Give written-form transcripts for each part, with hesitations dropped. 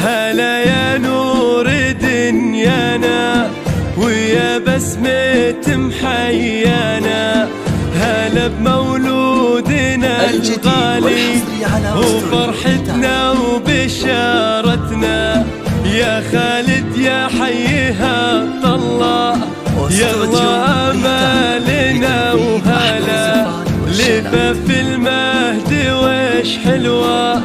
هلا يا نور دنيانا ويا بسمة محيانا، هلا بمولودنا الغالي وفرحتنا وبشارتنا، يا خالد يا حيها طلع يغلى امالنا، وهلا لفة في المهد وش حلوة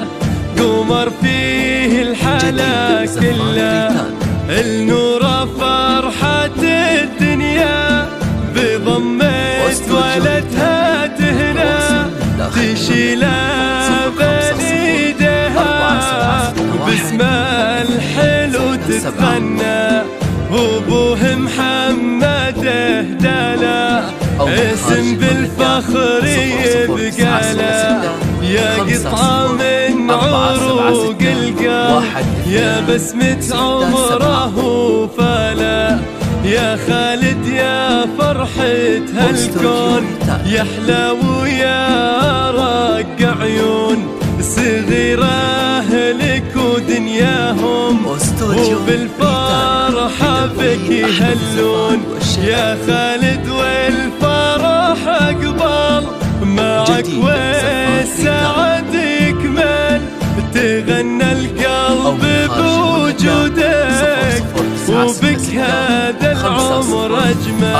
قمر فيه الحلا كلها، النور فرحة الدنيا بضمت ولدها تهنا، تشيلها بنيدها باسمها الحلو تتغنى، وابوه محمد اهدالا اسم بالفخر يبقالا، يا قطعة من عروق القلب يا بسمة عمره فلا، يا خالد يا فرحة هالكون يا حلا ويا رق عيون، صغيرة لك ودنياهم وبالفرحة بك يهلون، يا خالد والفرح أقبل معك والسعد يكمل، تغنى القلب بوجودك وبك هذا العمر أجمل.